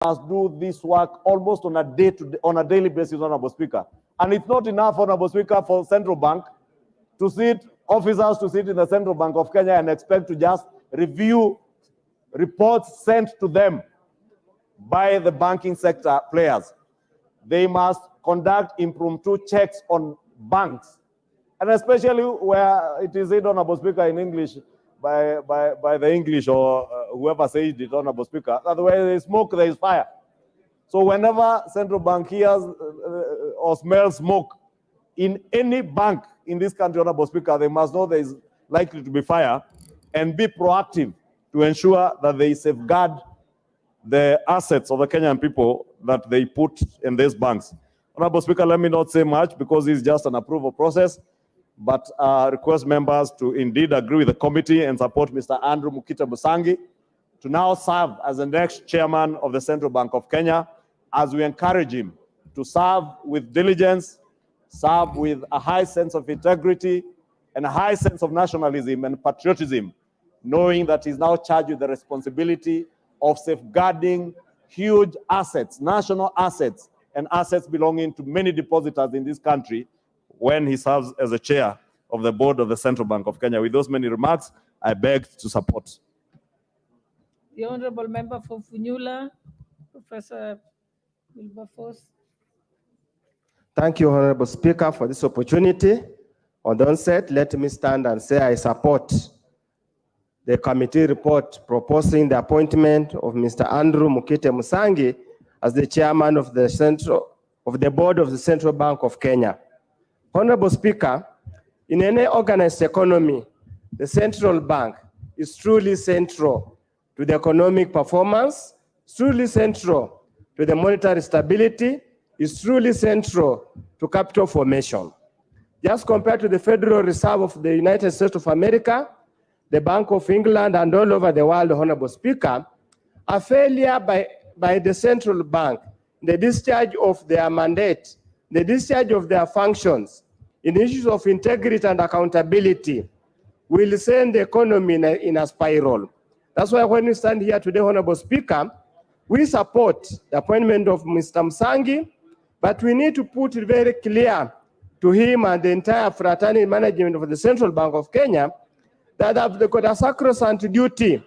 must do this work almost on a daily basis, Honorable Speaker. And it's not enough, Honorable Speaker, for Central Bank officers to sit in the Central Bank of Kenya and expect to just review reports sent to them by the banking sector players. They must conduct impromptu checks on banks, and especially where it is said, Honorable Speaker, in English, by the English or whoever says it, Honorable Speaker, that where there is smoke, there is fire. So whenever Central Bank hears or smells smoke in any bank in this country, Honorable Speaker, they must know there is likely to be fire and be proactive to ensure that they safeguard the assets of the Kenyan people that they put in these banks. Honorable Speaker, let me not say much because it's just an approval process, but request members to indeed agree with the committee and support Mr. Andrew Mukita Musangi to now serve as the next chairman of the Central Bank of Kenya, as we encourage him to serve with diligence, serve with a high sense of integrity and a high sense of nationalism and patriotism, knowing that he's now charged with the responsibility of safeguarding huge assets, national assets, and assets belonging to many depositors in this country when he serves as the chair of the board of the Central Bank of Kenya. With those many remarks, I beg to support. The Honorable Member for Funyula, Professor Wilberforce. Thank you, Honorable Speaker, for this opportunity. On the onset, let me stand and say I support the committee report proposing the appointment of Mr. Andrew Mukite Musangi as the chairman of the board of the Central Bank of Kenya. Honorable Speaker, in any organized economy, the central bank is truly central to the economic performance, truly central to the monetary stability, is truly central to capital formation. Just compared to the Federal Reserve of the United States of America, the Bank of England, and all over the world, Honorable Speaker, a failure by the central bank, the discharge of their mandate, the discharge of their functions in issues of integrity and accountability will send the economy in a spiral. That's why when we stand here today, Honorable Speaker, we support the appointment of Mr. Musangi, but we need to put it very clear to him and the entire fraternity management of the Central Bank of Kenya that they've got a sacrosanct duty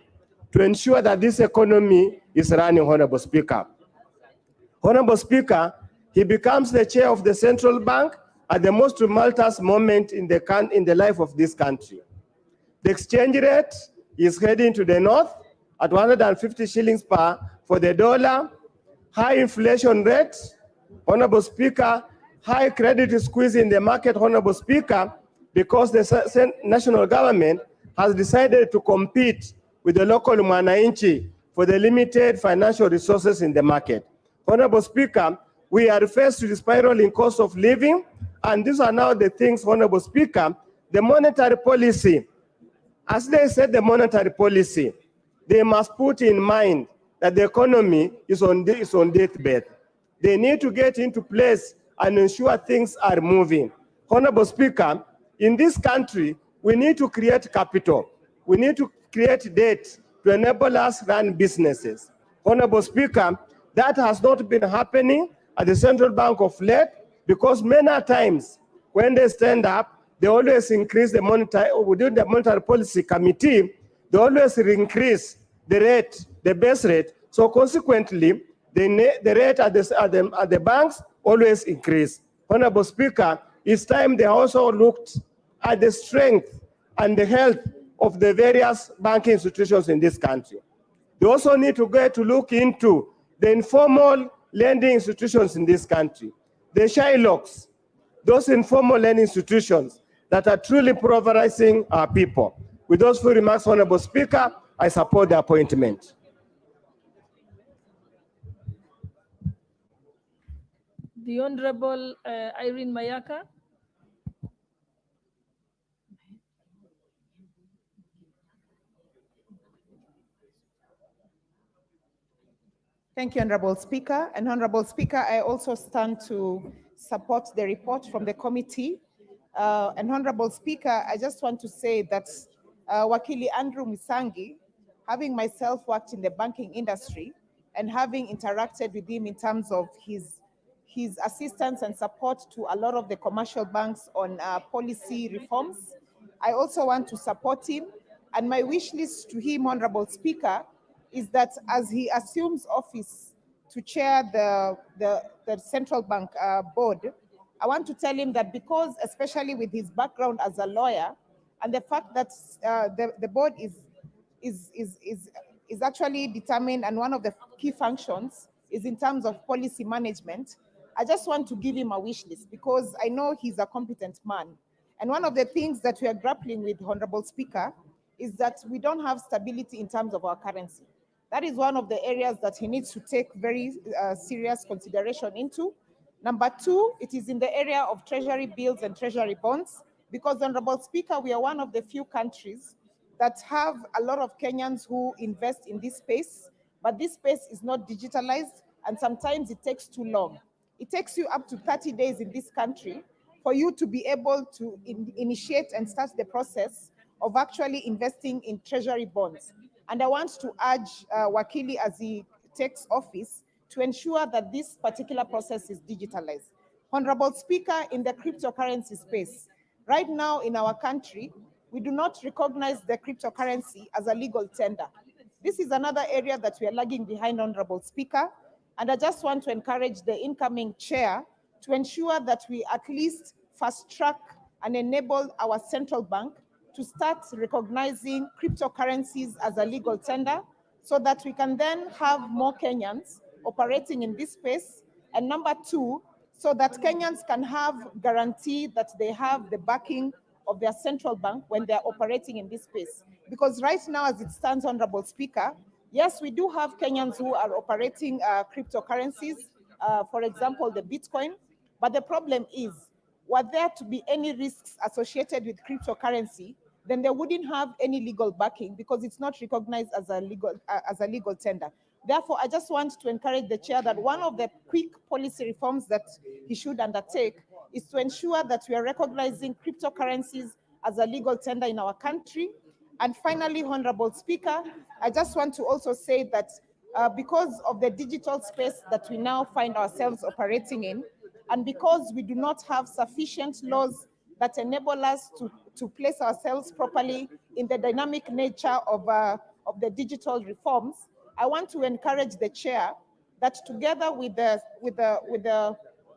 to ensure that this economy is running, Honorable Speaker. Honorable Speaker, he becomes the chair of the Central Bank at the most tumultuous moment in the life of this country. The exchange rate is heading to the north at 150 shillings for the dollar, high inflation rate, Honorable Speaker, high credit squeeze in the market, Honorable Speaker, because the national government has decided to compete with the local mwananchi for the limited financial resources in the market. Honorable Speaker, we are faced with the spiraling cost of living, and these are now the things, Honorable Speaker, the monetary policy. As they said, the monetary policy, they must put in mind that the economy is on deathbed. They need to get into place and ensure things are moving. Honorable Speaker, in this country, we need to create capital. We need to create debt to enable us to run businesses. Honorable Speaker, that has not been happening at the Central Bank of late because many times when they stand up, they always increase the monetary, within the monetary policy committee, they always increase the rate, the base rate. So consequently, the rate at the banks always increase. Honorable Speaker, it's time they also looked at the strength and the health of the various banking institutions in this country. They also need to get to look into the informal lending institutions in this country, the Shylocks, those informal lending institutions that are truly pulverizing our people. With those few remarks, Honorable Speaker, I support the appointment. The Honorable Irene Mayaka. Thank you, Honorable Speaker. And Honorable Speaker, I also stand to support the report from the committee. And Honorable Speaker, I just want to say that Wakili Andrew Musangi, having myself worked in the banking industry, and having interacted with him in terms of his assistance and support to a lot of the commercial banks on policy reforms. I also want to support him, and my wish list to him, Honorable Speaker, is that as he assumes office to chair the central bank board, I want to tell him that because, especially with his background as a lawyer, and the fact that the board is actually determined, and one of the key functions is in terms of policy management, I just want to give him a wish list because I know he's a competent man. And one of the things that we are grappling with, Honorable Speaker, is that we don't have stability in terms of our currency. That is one of the areas that he needs to take very serious consideration into. Number two, it is in the area of treasury bills and treasury bonds, because, Honorable Speaker, we are one of the few countries that have a lot of Kenyans who invest in this space, but this space is not digitalized, and sometimes it takes too long. It takes you up to 30 days in this country for you to be able to initiate and start the process of actually investing in treasury bonds. And I want to urge Wakili, as he takes office, to ensure that this particular process is digitalized. Honorable Speaker, in the cryptocurrency space, right now in our country, we do not recognize the cryptocurrency as a legal tender. This is another area that we are lagging behind, Honorable Speaker, and I just want to encourage the incoming chair to ensure that we at least fast track and enable our central bank to start recognizing cryptocurrencies as a legal tender, so that we can then have more Kenyans operating in this space. And number two, so that Kenyans can have guarantee that they have the backing of their central bank when they're operating in this space. Because right now, as it stands, Honorable Speaker, yes, we do have Kenyans who are operating cryptocurrencies, for example, the Bitcoin, but the problem is, were there to be any risks associated with cryptocurrency, then they wouldn't have any legal backing because it's not recognized as a legal tender. Therefore, I just want to encourage the chair that one of the quick policy reforms that he should undertake is to ensure that we are recognizing cryptocurrencies as a legal tender in our country. And finally, Honorable Speaker, I just want to also say that because of the digital space that we now find ourselves operating in, and because we do not have sufficient laws that enable us to place ourselves properly in the dynamic nature of the digital reforms, I want to encourage the chair that together with the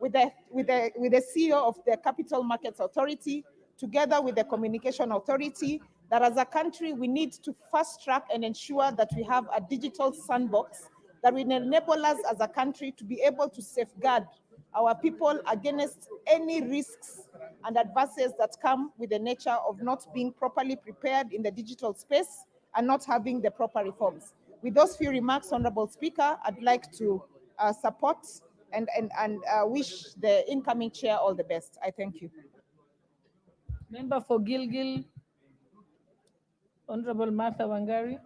CEO of the Capital Markets Authority, together with the Communication Authority, that as a country we need to fast track and ensure that we have a digital sandbox that will enable us as a country to be able to safeguard our people against any risks and adversities that come with the nature of not being properly prepared in the digital space and not having the proper reforms. With those few remarks, Honorable Speaker, I'd like to support and wish the incoming chair all the best. I thank you. Member for Gilgil, Honorable Martha Wangari.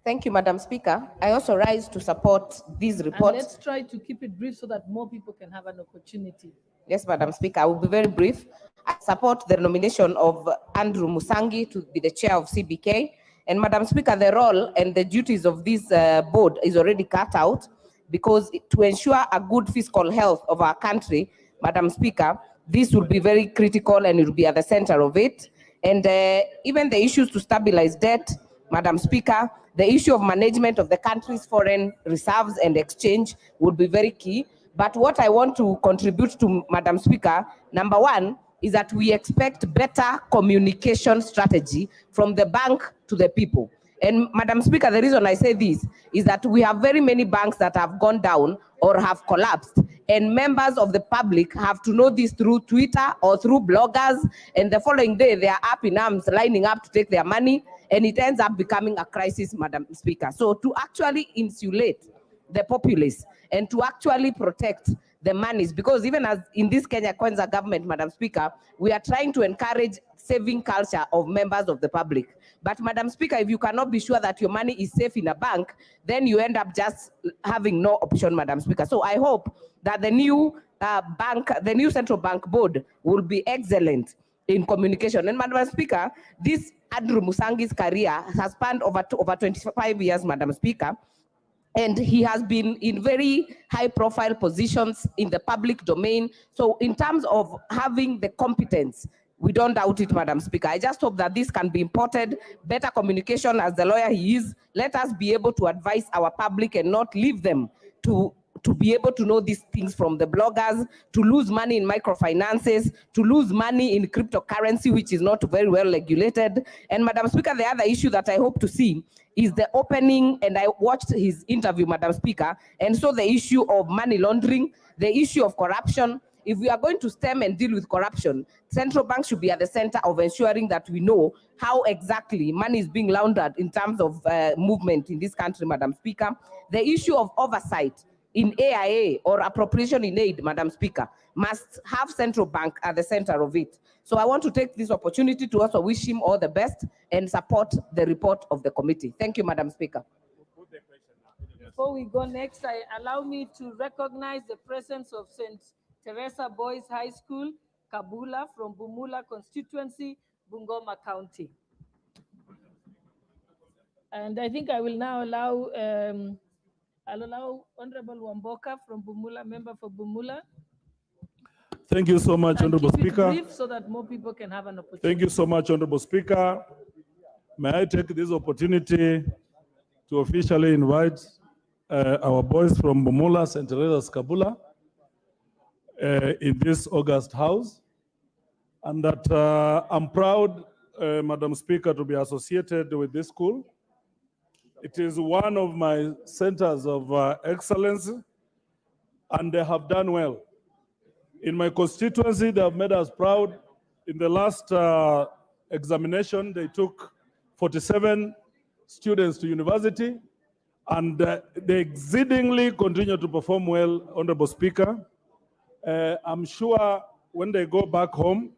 Thank you, Madam Speaker. I also rise to support this report. And let's try to keep it brief so that more people can have an opportunity. Yes, Madam Speaker, I will be very brief. I support the nomination of Andrew Musangi to be the chair of CBK. And Madam Speaker, the role and the duties of this board is already cut out, because to ensure a good fiscal health of our country, Madam Speaker, this will be very critical and it will be at the center of it. And even the issues to stabilize debt, Madam Speaker, the issue of management of the country's foreign reserves and exchange would be very key. But what I want to contribute to, Madam Speaker, number one, is that we expect better communication strategy from the bank to the people. And Madam Speaker, the reason I say this is that we have very many banks that have gone down or have collapsed, and members of the public have to know this through Twitter or through bloggers, and the following day they are up in arms lining up to take their money, and it ends up becoming a crisis, Madam Speaker. So to actually insulate the populace and to actually protect the monies, because even as in this Kenya Kwanza government, Madam Speaker, we are trying to encourage saving culture of members of the public. But Madam Speaker, if you cannot be sure that your money is safe in a bank, then you end up just having no option, Madam Speaker. So I hope that the new central bank board will be excellent in communication. And Madam Speaker, this Andrew Musangi's career has spanned over 25 years, Madam Speaker. and he has been in very high profile positions in the public domain. So in terms of having the competence, we don't doubt it, Madam Speaker. I just hope that this can be imported, better communication as the lawyer he is. Let us be able to advise our public and not leave them to be able to know these things from the bloggers, to lose money in microfinances, to lose money in cryptocurrency, which is not very well regulated. And Madam Speaker, the other issue that I hope to see is the opening, and I watched his interview, Madam Speaker, and so the issue of money laundering, the issue of corruption. If we are going to stem and deal with corruption, central banks should be at the center of ensuring that we know how exactly money is being laundered in terms of movement in this country, Madam Speaker. The issue of oversight in AIA or appropriation in aid, Madam Speaker, must have central bank at the center of it. So I want to take this opportunity to also wish him all the best and support the report of the committee. Thank you, Madam Speaker. Before we go next, allow me to recognize the presence of St. Teresa Boys High School, Kabula, from Bumula constituency, Bungoma County. And I think I will now allow, I'll allow Honorable Wamboka from Bumula, member for Bumula. Thank you so much, And Honorable keep it Speaker. brief so that more people can have an opportunity. Thank you so much, Honorable Speaker. May I take this opportunity to officially invite our boys from Bumula, St. Teresa's Kabula, in this August House. And that I'm proud, Madam Speaker, to be associated with this school. It is one of my centers of excellence, and they have done well. In my constituency, they have made us proud. In the last examination, they took 47 students to university, and they exceedingly continue to perform well, Honorable Speaker. I'm sure when they go back home,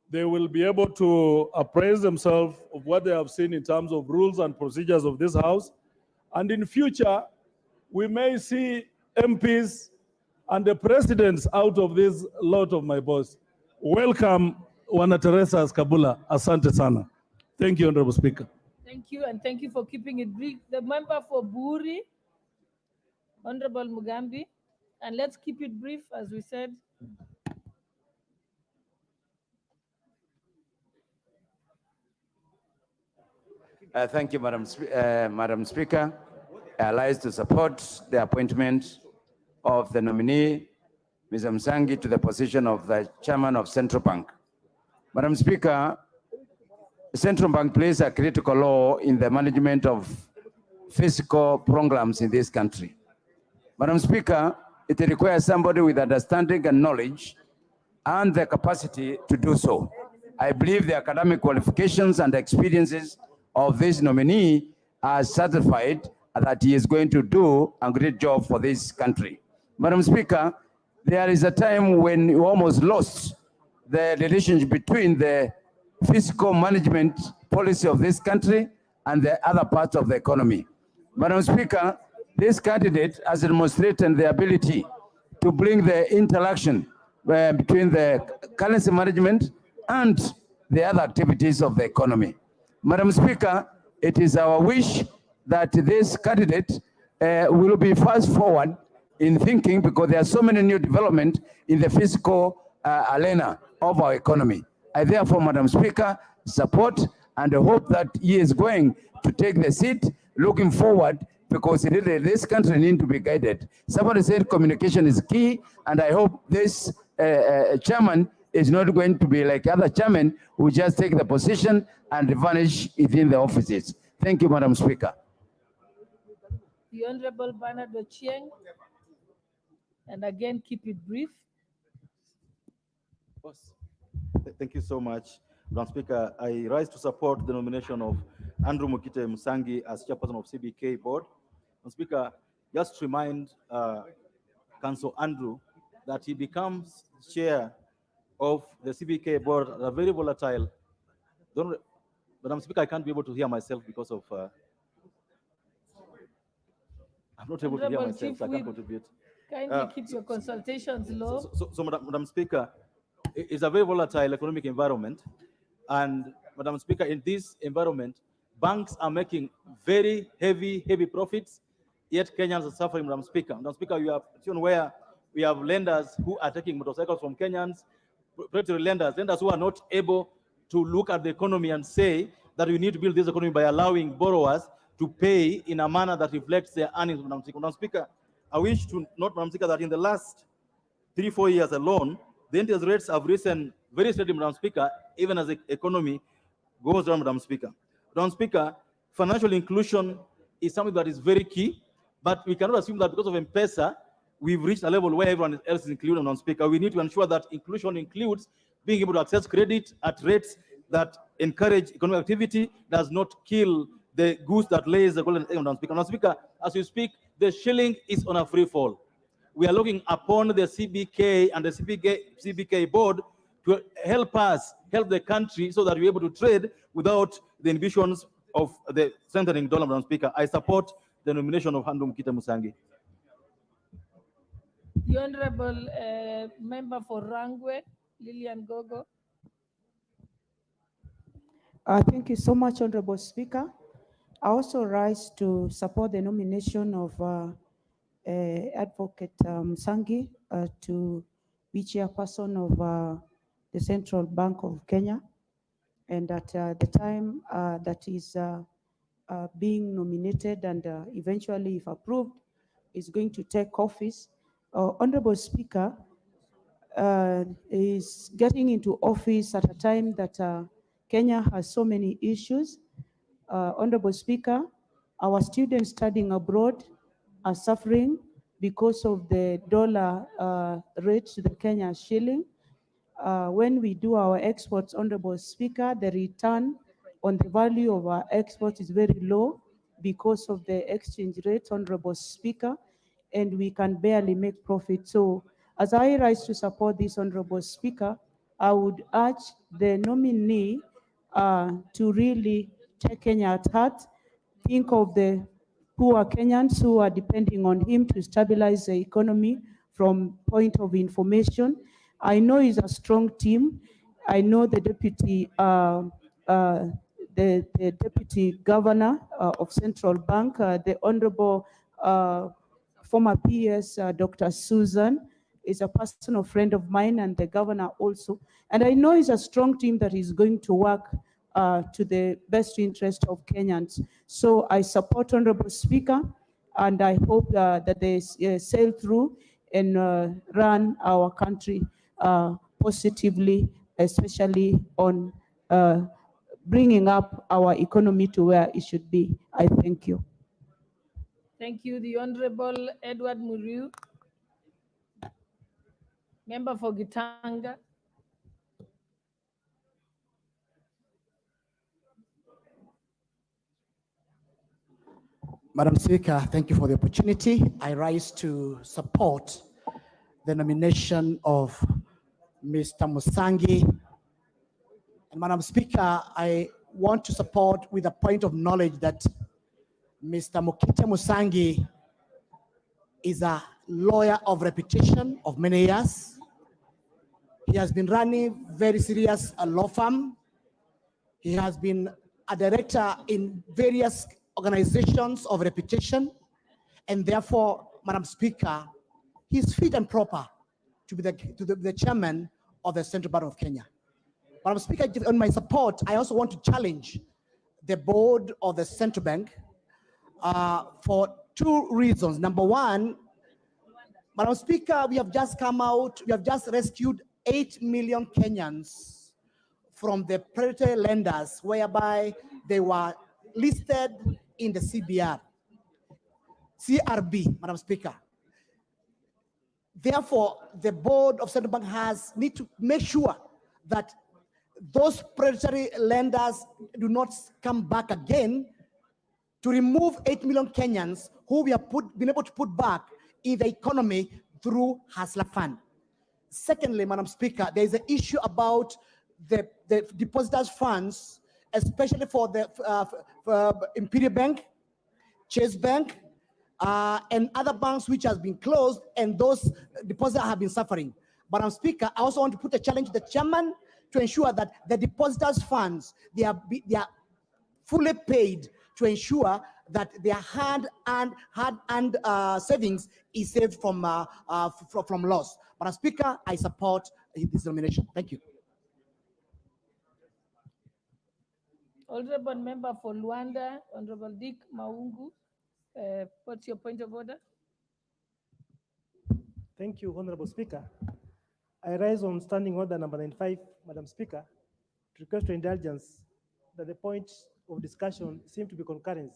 they will be able to appraise themselves of what they have seen in terms of rules and procedures of this House. And in future, we may see MPs and the presidents out of this lot of my boys. Welcome, Wana Teresa's Kabula. Asante sana. Thank you, Honorable Speaker. Thank you, and thank you for keeping it brief. The member for Buri, Honorable Mugambi, and let's keep it brief, as we said. Thank you, Madam Speaker. I rise to support the appointment of the nominee, Ms. Msangi, to the position of the Chairman of Central Bank. Madam Speaker, the Central Bank plays a critical role in the management of fiscal programs in this country. Madam Speaker, it requires somebody with understanding and knowledge and the capacity to do so. I believe the academic qualifications and experiences of this nominee are certified that he is going to do a great job for this country. Madam Speaker, there is a time when you almost lost the relationship between the fiscal management policy of this country and the other parts of the economy. Madam Speaker, this candidate has demonstrated the ability to bring the interaction between the currency management and the other activities of the economy. Madam Speaker, it is our wish that this candidate will be fast forward in thinking, because there are so many new developments in the fiscal arena of our economy. I therefore, Madam Speaker, support and hope that he is going to take the seat, looking forward, because this country needs to be guided. Somebody said communication is key, and I hope this chairman is not going to be like other chairmen who just take the position and vanish within the offices. Thank you, Madam Speaker. The Honorable Bernard Ochieng, and again, keep it brief. Thank you so much, Madam Speaker. I rise to support the nomination of Andrew Mukite Musangi as chairperson of CBK board. Madam Speaker, just remind Council Andrew that he becomes chair of the CBK board, a very volatile. Madam Speaker, I can't be able to hear myself because of. I'm not able to hear myself, so I can't contribute. Kindly keep your consultations low. So Madam Speaker, it's a very volatile economic environment. And Madam Speaker, in this environment, banks are making very heavy profits. yet Kenyans are suffering, Madam Speaker. Madam Speaker, you have seen where we have lenders who are taking motorcycles from Kenyans, predatory lenders who are not able to look at the economy and say that we need to build this economy by allowing borrowers to pay in a manner that reflects their earnings, Madam Speaker. Madam Speaker, I wish to note, Madam Speaker, that in the last 3-4 years alone, the interest rates have risen very steadily, Madam Speaker, even as the economy goes down, Madam Speaker. Madam Speaker, financial inclusion is something that is very key, but we cannot assume that because of M-Pesa, we've reached a level where everyone else is included, Madam Speaker. We need to ensure that inclusion includes being able to access credit at rates that encourage economic activity, does not kill the goose that lays the golden egg, Madam Speaker. Madam Speaker, as you speak, the shilling is on a free fall. We are looking upon the CBK and the CBK board to help the country so that we're able to trade without the inhibitions of the strengthening dollar, Madam Speaker. I support the nomination of Andrew Mukite Musangi. The Honorable Member for Rangwe, Lillian Gogo. Thank you so much, Honorable Speaker. I also rise to support the nomination of Advocate Musangi to be chairperson of the Central Bank of Kenya. And at the time that is being nominated and eventually, if approved, is going to take office, Honorable Speaker is getting into office at a time that Kenya has so many issues. Honorable Speaker, our students studying abroad are suffering because of the dollar rate to the Kenya shilling. When we do our exports, Honorable Speaker, the return on the value of our exports is very low because of the exchange rate, Honorable Speaker, and we can barely make profit. So as I rise to support this, Honorable Speaker, I would urge the nominee to really take Kenya at heart, think of the poor Kenyans who are depending on him to stabilize the economy from point of information. I know he's a strong team. I know the deputy, the deputy governor of Central Bank, the Honorable former PS, Dr. Susan, is a personal friend of mine, and the governor also. And I know it's a strong team that is going to work to the best interest of Kenyans. So I support Honorable Speaker, and I hope that they sail through and run our country positively, especially on bringing up our economy to where it should be. I thank you. Thank you. The Honorable Edward Muriu, member for Gitanga. Madam Speaker, thank you for the opportunity. I rise to support the nomination of Mr. Musangi. And Madam Speaker, I want to support with a point of knowledge that Mr. Mukite Musangi is a lawyer of reputation of many years. He has been running very serious law firm. He has been a director in various organizations of reputation, and therefore, Madam Speaker, he's fit and proper to be the chairman of the Central Bank of Kenya. Madam Speaker, on my support, I also want to challenge the board of the Central Bank for two reasons. Number one, Madam Speaker, we have just rescued 8 million Kenyans from the predatory lenders, whereby they were listed in the CRB, Madam Speaker. Therefore, the board of Central Bank need to make sure that those predatory lenders do not come back again, to remove 8 million Kenyans who we have been able to put back in the economy through Hustler Fund. Secondly, Madam Speaker, there is an issue about the depositors' funds, especially for the Imperial Bank, Chase Bank, and other banks which has been closed, and those depositors have been suffering. Madam Speaker, I also want to put a challenge to the chairman to ensure that the depositors' funds, they are fully paid, to ensure that their hard-earned savings is saved from loss. Madam Speaker, I support this nomination. Thank you. Honorable Member for Luanda, Honorable Dick Maungu, what's your point of order? Thank you, Honorable Speaker. I rise on standing order number 95, Madam Speaker, to request your indulgence that the points of discussion seem to be concurrent.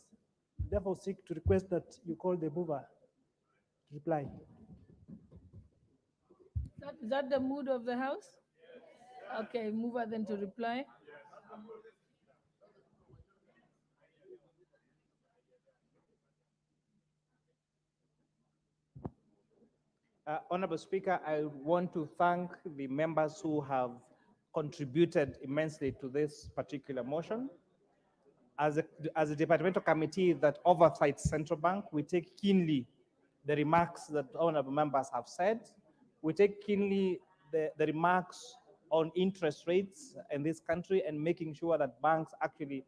Therefore, seek to request that you call the mover to reply. Is that the mood of the House? Okay, mover then to reply. Honorable Speaker, I want to thank the members who have contributed immensely to this particular motion. As a departmental committee that oversights Central Bank, we take keenly the remarks that honorable members have said. We take keenly the remarks on interest rates in this country and making sure that banks actually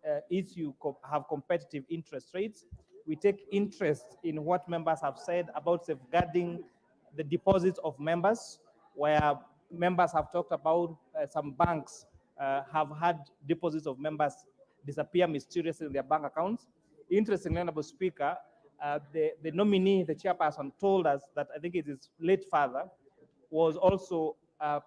have competitive interest rates. We take interest in what members have said about safeguarding the deposits of members, where members have talked about some banks have had deposits of members disappear mysteriously in their bank accounts. Interestingly, Honorable Speaker, the nominee, the chairperson, told us that I think it is late father was also a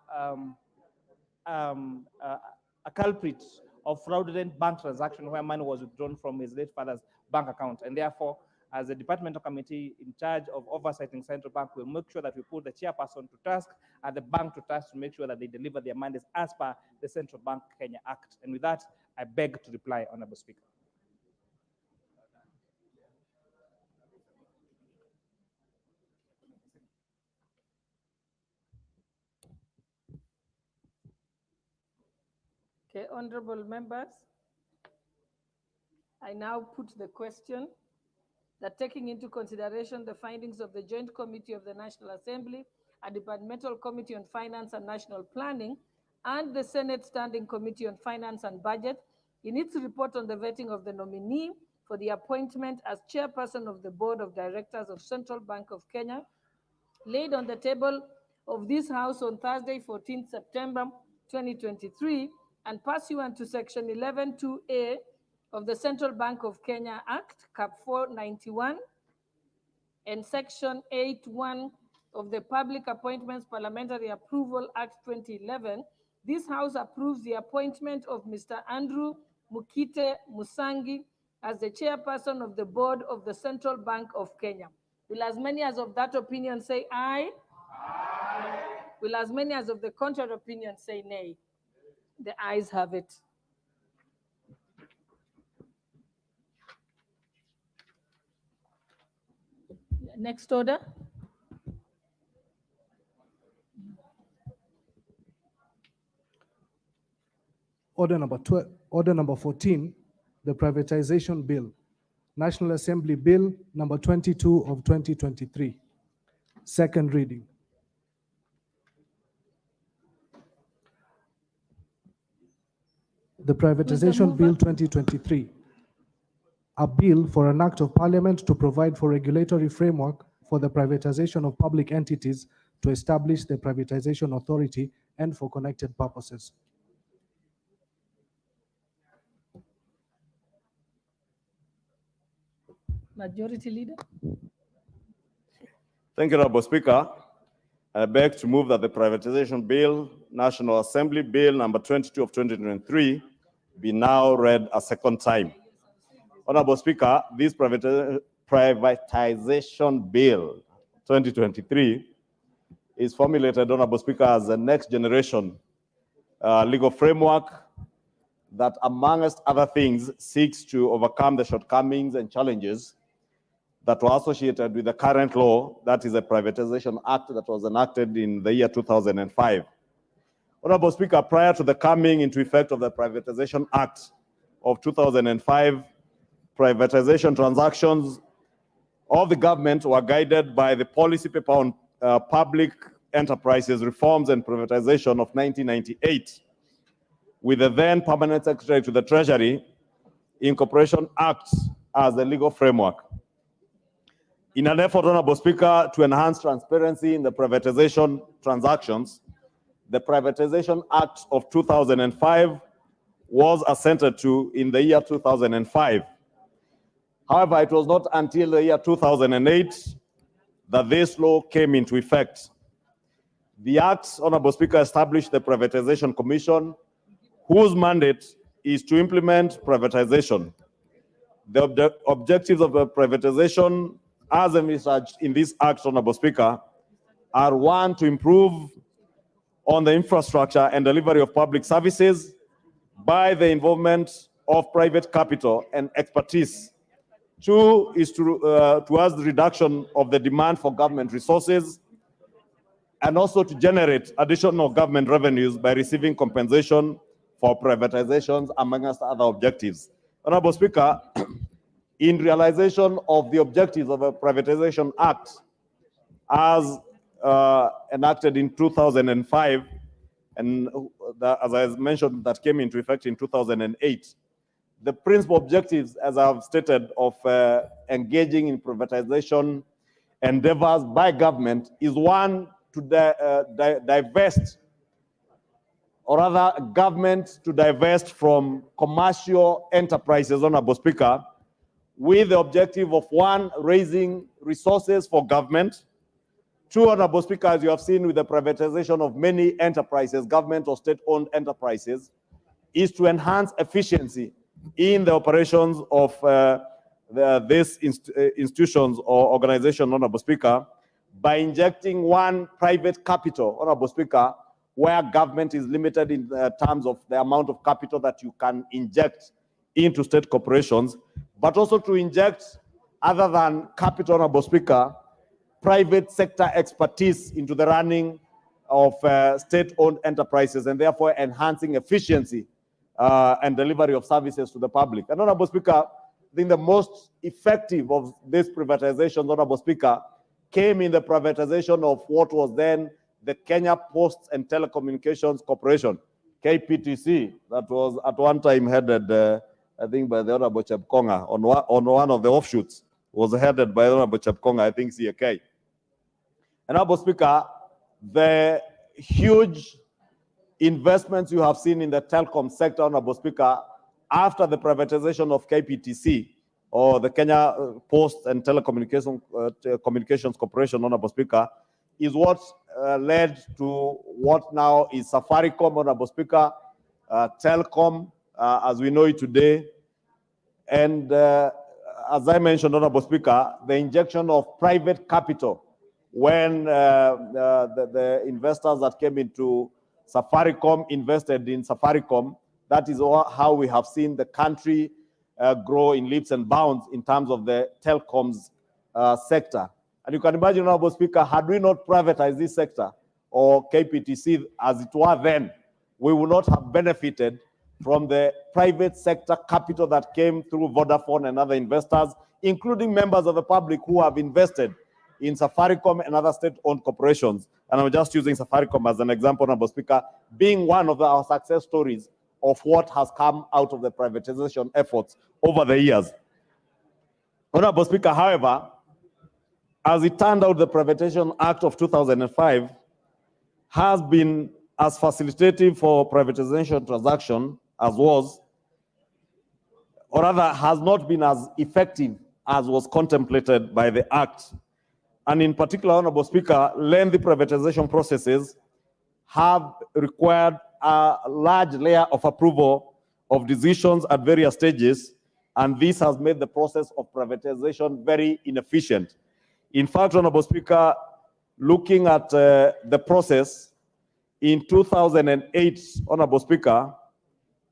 culprit of fraudulent bank transaction where money was withdrawn from his late father's bank account. And therefore, as a departmental committee in charge of oversighting Central Bank, we'll make sure that we put the chairperson to task and the bank to task to make sure that they deliver their mandates as per the Central Bank Kenya Act. And with that, I beg to reply, Honorable Speaker. Okay, honorable members, I now put the question that taking into consideration the findings of the Joint Committee of the National Assembly, a Departmental Committee on Finance and National Planning, and the Senate Standing Committee on Finance and Budget, in its report on the vetting of the nominee for the appointment as chairperson of the Board of Directors of Central Bank of Kenya, laid on the table of this House on Thursday, 14th September 2023, and pursuant to Section 11(2)(a) of the Central Bank of Kenya Act, Cap 491, and Section 8(1) of the Public Appointments Parliamentary Approval Act 2011, this House approves the appointment of Mr. Andrew Mukite Musangi as the chairperson of the Board of the Central Bank of Kenya. Will as many as of that opinion say aye? Aye. Will as many as of the contrary opinion say nay? The ayes have it. Next order. Order number 14, the privatization bill. National Assembly Bill number 22 of 2023. Second reading. The Privatization Bill 2023, a bill for an act of parliament to provide for regulatory framework for the privatization of public entities, to establish the privatization authority and for connected purposes. Majority Leader. Thank you, Honorable Speaker. I beg to move that the Privatization Bill, National Assembly Bill number 22 of 2023, be now read a second time. Honorable Speaker, this Privatization Bill 2023 is formulated, Honorable Speaker, as the next generation legal framework that, amongst other things, seeks to overcome the shortcomings and challenges that were associated with the current law, that is the Privatization Act that was enacted in the year 2005. Honorable Speaker, prior to the coming into effect of the Privatization Act of 2005, privatization transactions of the government were guided by the policy paper on public enterprises reforms and privatization of 1998, with the then Permanent Secretary to the Treasury, Incorporation Act as a legal framework. In an effort, Honorable Speaker, to enhance transparency in the privatization transactions, the Privatization Act of 2005 was assented to in the year 2005. However, it was not until the year 2008 that this law came into effect. The Act, Honorable Speaker, established the Privatization Commission, whose mandate is to implement privatization. The objectives of the privatization, as envisaged in this Act, Honorable Speaker, are one, to improve on the infrastructure and delivery of public services by the involvement of private capital and expertise. Two is towards the reduction of the demand for government resources, and also to generate additional government revenues by receiving compensation for privatizations, amongst other objectives. Honorable Speaker, in realization of the objectives of the Privatization Act as enacted in 2005, and as I mentioned, that came into effect in 2008, the principal objectives, as I've stated, of engaging in privatization endeavors by government is one, to divest, or rather government to divest from commercial enterprises, Honorable Speaker, with the objective of one, raising resources for government. Two, Honorable Speaker, as you have seen with the privatization of many enterprises, government or state-owned enterprises, is to enhance efficiency in the operations of these institutions or organizations, Honorable Speaker, by injecting one, private capital, Honorable Speaker, where government is limited in terms of the amount of capital that you can inject into state corporations, but also to inject, other than capital, Honorable Speaker, private sector expertise into the running of state-owned enterprises, and therefore enhancing efficiency and delivery of services to the public. And Honorable Speaker, I think the most effective of these privatizations, Honorable Speaker, came in the privatization of what was then the Kenya Posts and Telecommunications Corporation, KPTC, that was at one time headed, I think, by the Honorable Chepkonga, on one of the offshoots, was headed by the Honorable Chepkonga, I think, CAK. And Honorable Speaker, the huge investments you have seen in the telecom sector, Honorable Speaker, after the privatization of KPTC, or the Kenya Post and Telecommunications Corporation, Honorable Speaker, is what led to what now is Safaricom, Honorable Speaker, Telcom, as we know it today. And as I mentioned, Honorable Speaker, the injection of private capital when the investors that came into Safaricom invested in Safaricom. That is how we have seen the country grow in leaps and bounds in terms of the telecoms sector. And you can imagine, Honorable Speaker, had we not privatized this sector, or KPTC as it were then, we would not have benefited from the private sector capital that came through Vodafone and other investors, including members of the public who have invested in Safaricom and other state-owned corporations. And I'm just using Safaricom as an example, Honorable Speaker, being one of our success stories of what has come out of the privatization efforts over the years. Honorable Speaker, however, as it turned out, the Privatization Act of 2005 has been as facilitative for privatization transaction as was, or rather has not been as effective as was contemplated by the Act. And in particular, Honorable Speaker, lengthy privatization processes have required a large layer of approval of decisions at various stages, and this has made the process of privatization very inefficient. In fact, Honorable Speaker, looking at the process in 2008, Honorable Speaker,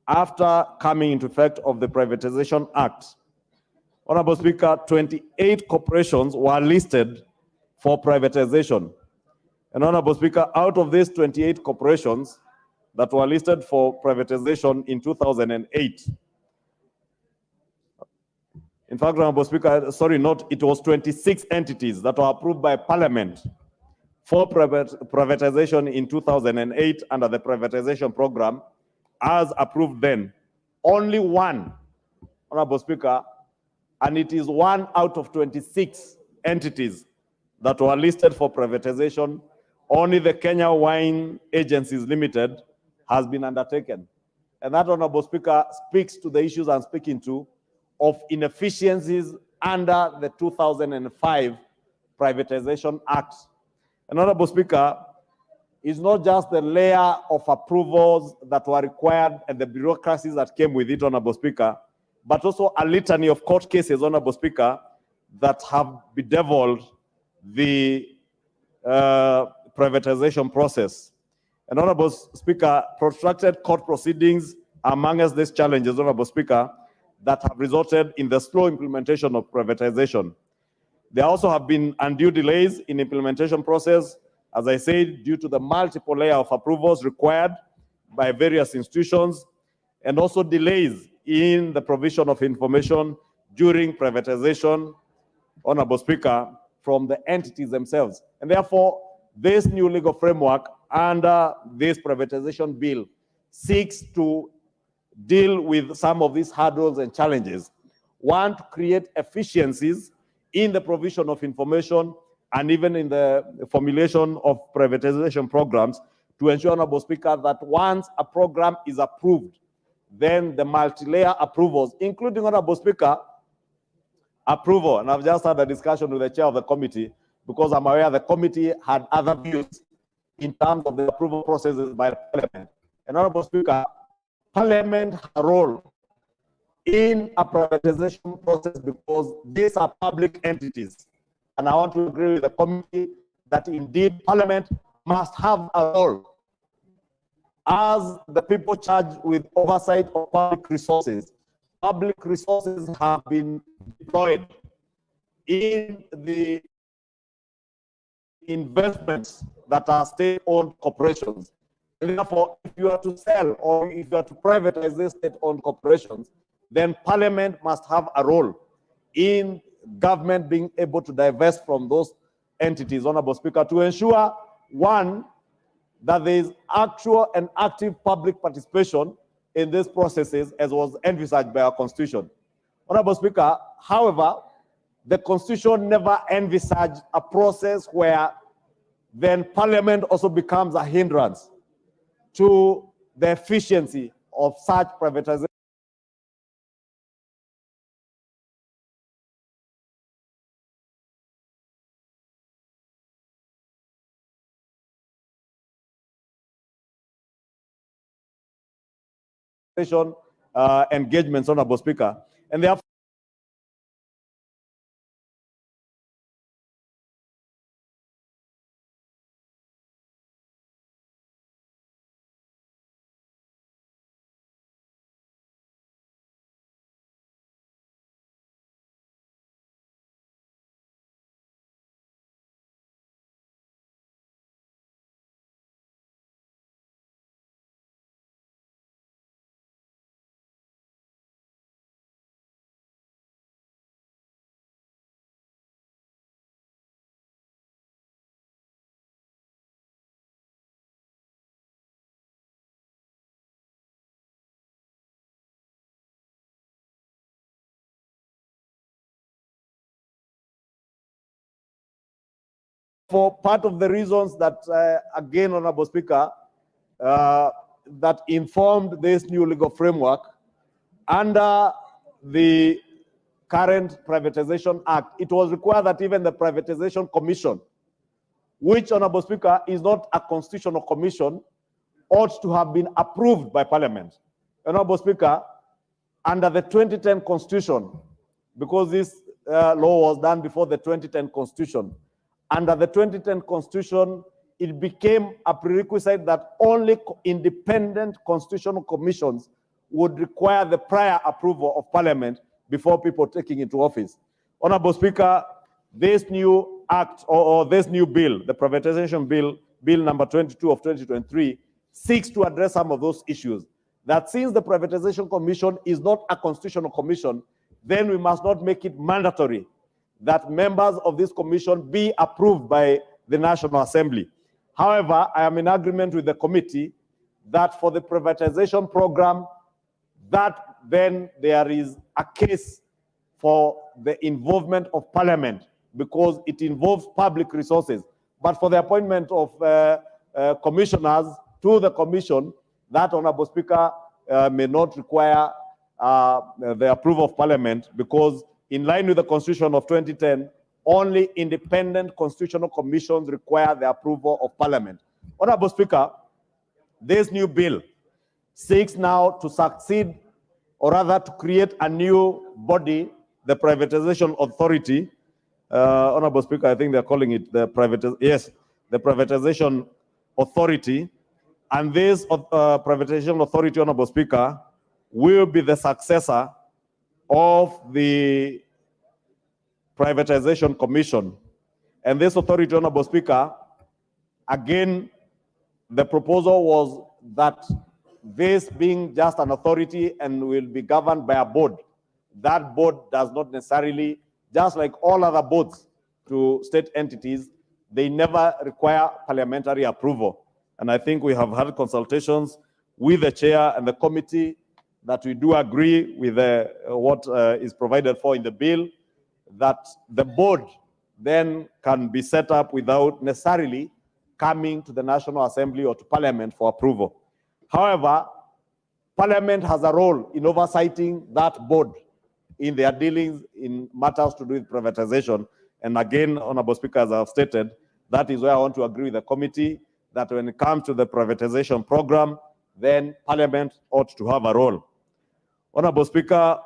after coming into effect of the Privatization Act, Honorable Speaker, 28 corporations were listed for privatization. And Honorable Speaker, out of these 28 corporations that were listed for privatization in 2008, in fact, Honorable Speaker, sorry, it was 26 entities that were approved by Parliament for privatization in 2008 under the privatization program, as approved then. Only one, Honorable Speaker, and it is 1 out of 26 entities that were listed for privatization. Only the Kenya Wine Agencies Limited has been undertaken. And that, Honorable Speaker, speaks to the issues I'm speaking to of inefficiencies under the 2005 Privatization Act. And Honorable Speaker, it's not just the layer of approvals that were required and the bureaucracies that came with it, Honorable Speaker, but also a litany of court cases, Honorable Speaker, that have bedeviled the privatization process. And Honorable Speaker, protracted court proceedings are amongst these challenges, Honorable Speaker, that have resulted in the slow implementation of privatization. There also have been undue delays in implementation process, as I said, due to the multiple layer of approvals required by various institutions, and also delays in the provision of information during privatization, Honorable Speaker, from the entities themselves. And therefore, this new legal framework under this privatization bill seeks to deal with some of these hurdles and challenges. One, to create efficiencies in the provision of information and even in the formulation of privatization programs to ensure, Honorable Speaker, that once a program is approved, then the multi-layer approvals, including, Honorable Speaker, approval, and I've just had a discussion with the chair of the committee because I'm aware the committee had other views in terms of the approval processes by the Parliament. And Honorable Speaker, Parliament has a role in a privatization process because these are public entities. And I want to agree with the committee that indeed Parliament must have a role as the people charged with oversight of public resources. Public resources have been deployed in the investments that are state-owned corporations. And therefore, if you are to sell or if you are to privatize these state-owned corporations, then Parliament must have a role in government being able to divest from those entities, Honorable Speaker, to ensure, one, that there is actual and active public participation in these processes as was envisaged by our Constitution. Honorable Speaker, however, the Constitution never envisaged a process where then Parliament also becomes a hindrance to the efficiency of such privatization. Engagements, Honorable Speaker, and therefore for part of the reasons that, again, Honorable Speaker, that informed this new legal framework under the current Privatization Act, it was required that even the Privatization Commission, which, Honorable Speaker, is not a constitutional commission, ought to have been approved by Parliament. Honorable Speaker, under the 2010 Constitution, because this law was done before the 2010 Constitution, under the 2010 Constitution, it became a prerequisite that only independent constitutional commissions would require the prior approval of Parliament before people taking into office. Honorable Speaker, this new act or this new bill, the privatization bill, Bill number 22 of 2023, seeks to address some of those issues. That since the Privatization Commission is not a constitutional commission, then we must not make it mandatory that members of this commission be approved by the National Assembly. However, I am in agreement with the committee that for the privatization program, that then there is a case for the involvement of Parliament because it involves public resources. But for the appointment of commissioners to the commission, that, Honorable Speaker, may not require the approval of Parliament because in line with the Constitution of 2010, only independent constitutional commissions require the approval of Parliament. Honorable Speaker, this new bill seeks now to succeed, or rather to create a new body, the Privatization Authority. Honorable Speaker, I think they're calling it the Privatization Authority. And this Privatization Authority, Honorable Speaker, will be the successor of the Privatization Commission. And this authority, Honorable Speaker, again, the proposal was that this being just an authority and will be governed by a board, that board does not necessarily, just like all other boards to state entities, they never require parliamentary approval. And I think we have had consultations with the chair and the committee that we do agree with what is provided for in the bill, that the board then can be set up without necessarily coming to the National Assembly or to Parliament for approval. However, Parliament has a role in oversighting that board in their dealings in matters to do with privatization. And again, Honorable Speaker, as I've stated, that is where I want to agree with the committee that when it comes to the privatization program, then Parliament ought to have a role. Honorable Speaker,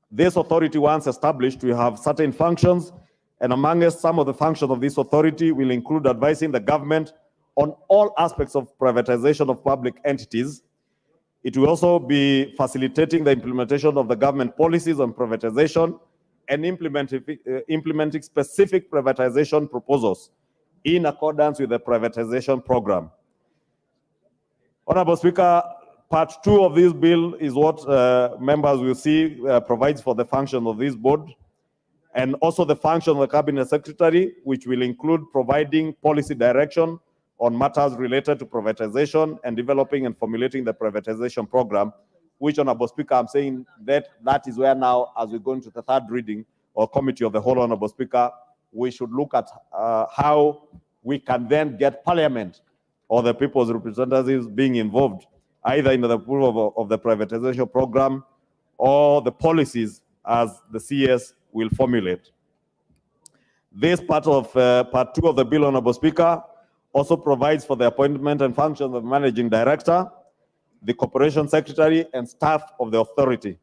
this authority, once established, will have certain functions, and amongst some of the functions of this authority will include advising the government on all aspects of privatization of public entities. It will also be facilitating the implementation of the government policies on privatization and implementing specific privatization proposals in accordance with the privatization program. Honorable Speaker, Part 2 of this bill is what members will see provides for the function of this board, and also the function of the Cabinet Secretary, which will include providing policy direction on matters related to privatization and developing and formulating the privatization program, which, Honorable Speaker, I'm saying that is where now, as we go into the third reading or committee of the whole, Honorable Speaker, we should look at how we can then get Parliament or the people's representatives being involved, either in the approval of the privatization program or the policies as the CS will formulate. This part of part 2 of the bill, Honorable Speaker, also provides for the appointment and functions of managing director, the corporation secretary, and staff of the authority.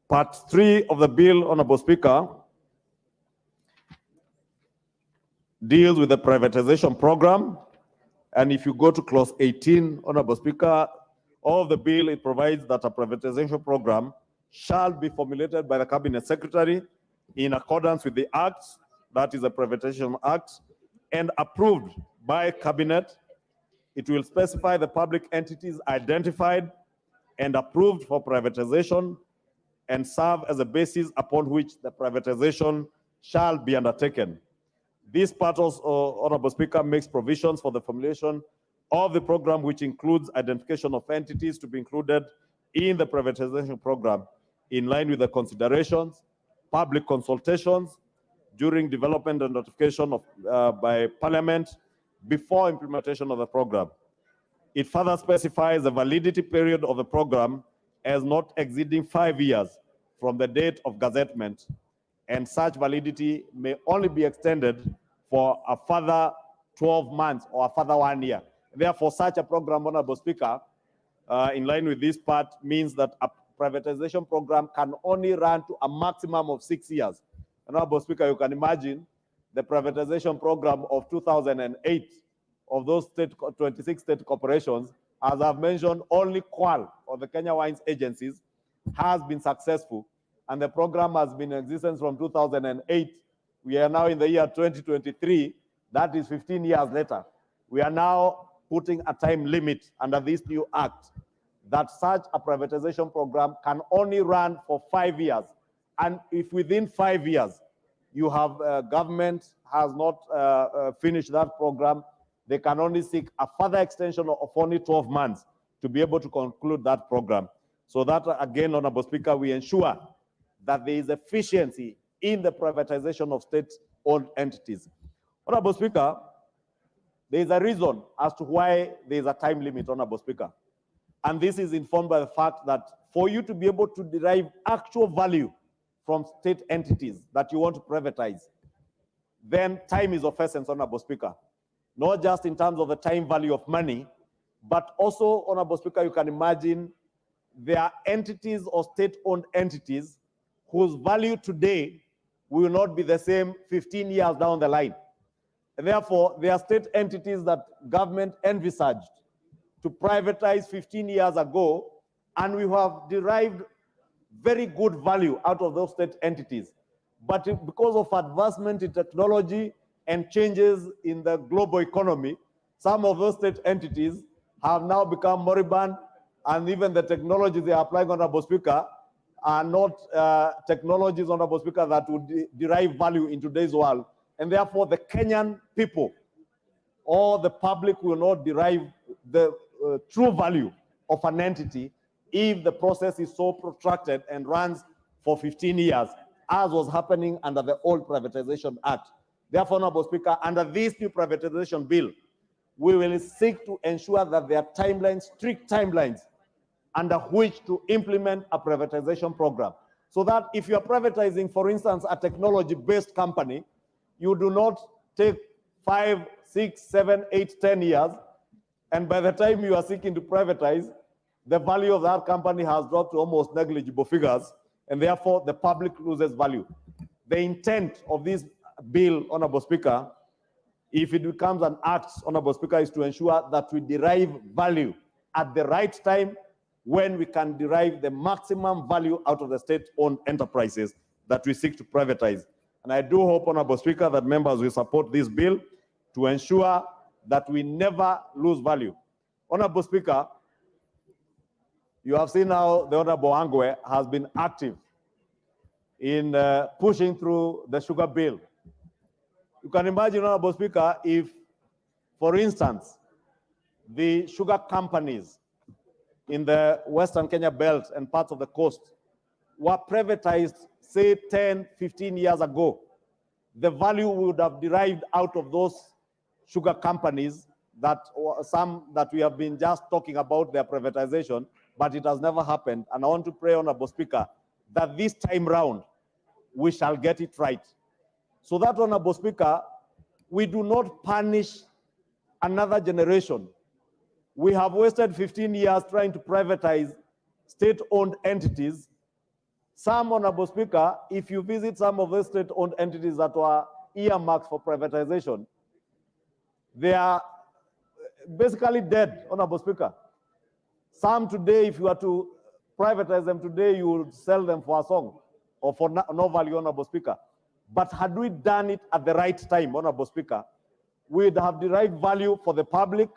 Part 3 of the bill, Honorable Speaker, deals with the privatization program. And if you go to clause 18, Honorable Speaker, of the bill, it provides that a privatization program shall be formulated by the Cabinet Secretary in accordance with the Act, that is the Privatization Act, and approved by Cabinet. It will specify the public entities identified and approved for privatization and serve as a basis upon which the privatization shall be undertaken. This part also, Honorable Speaker, makes provisions for the formulation of the program, which includes identification of entities to be included in the privatization program, in line with the considerations, public consultations during development and notification of, by Parliament before implementation of the program. It further specifies the validity period of the program as not exceeding 5 years from the date of gazettement, and such validity may only be extended for a further 12 months or a further 1 year. Therefore, such a program, Honorable Speaker, in line with this part, means that a privatization program can only run to a maximum of 6 years. Honorable Speaker, you can imagine the privatization program of 2008 of those 26 state corporations. As I've mentioned, only Qual, or the Kenya Wines Agencies, has been successful, and the program has been in existence from 2008. We are now in the year 2023, that is 15 years later. We are now putting a time limit under this new act that such a privatization program can only run for 5 years. And if within 5 years you have government has not finished that program, they can only seek a further extension of only 12 months to be able to conclude that program. So that, again, Honorable Speaker, we ensure that there is efficiency in the privatization of state-owned entities. Honorable Speaker, there is a reason as to why there is a time limit, Honorable Speaker. And this is informed by the fact that for you to be able to derive actual value from state entities that you want to privatize, then time is of essence, Honorable Speaker. Not just in terms of the time value of money, but also, Honorable Speaker, you can imagine there are entities or state-owned entities whose value today will not be the same 15 years down the line. And therefore, there are state entities that government envisaged to privatize 15 years ago, and we have derived very good value out of those state entities. But because of advancement in technology and changes in the global economy, some of those state entities have now become moribund, and even the technologies they are applying, Honorable Speaker, are not technologies, Honorable Speaker, that would derive value in today's world. And therefore, the Kenyan people or the public will not derive the true value of an entity if the process is so protracted and runs for 15 years, as was happening under the old Privatization Act. Therefore, Honorable Speaker, under this new privatization bill, we will seek to ensure that there are timelines, strict timelines, under which to implement a privatization program. So that if you are privatizing, for instance, a technology-based company, you do not take 5, 6, 7, 8, 10 years, and by the time you are seeking to privatize, the value of that company has dropped to almost negligible figures, and therefore the public loses value. The intent of this bill, Honorable Speaker, if it becomes an act, Honorable Speaker, is to ensure that we derive value at the right time when we can derive the maximum value out of the state-owned enterprises that we seek to privatize. And I do hope, Honorable Speaker, that members will support this bill to ensure that we never lose value. Honorable Speaker, you have seen how the Honorable Angwe has been active in pushing through the sugar bill. You can imagine, Honorable Speaker, if, for instance, the sugar companies in the Western Kenya belt and parts of the coast were privatized, say 10, 15 years ago, the value we would have derived out of those sugar companies, that some that we have been just talking about their privatization, but it has never happened. And I want to pray, Honorable Speaker, that this time round, we shall get it right. So that, Honorable Speaker, we do not punish another generation. We have wasted 15 years trying to privatize state-owned entities. Some, Honorable Speaker, if you visit some of the state-owned entities that were earmarked for privatization, they are basically dead, Honorable Speaker. Some today, if you were to privatize them today, you would sell them for a song or for no value, Honorable Speaker. But had we done it at the right time, Honorable Speaker, we would have derived value for the public.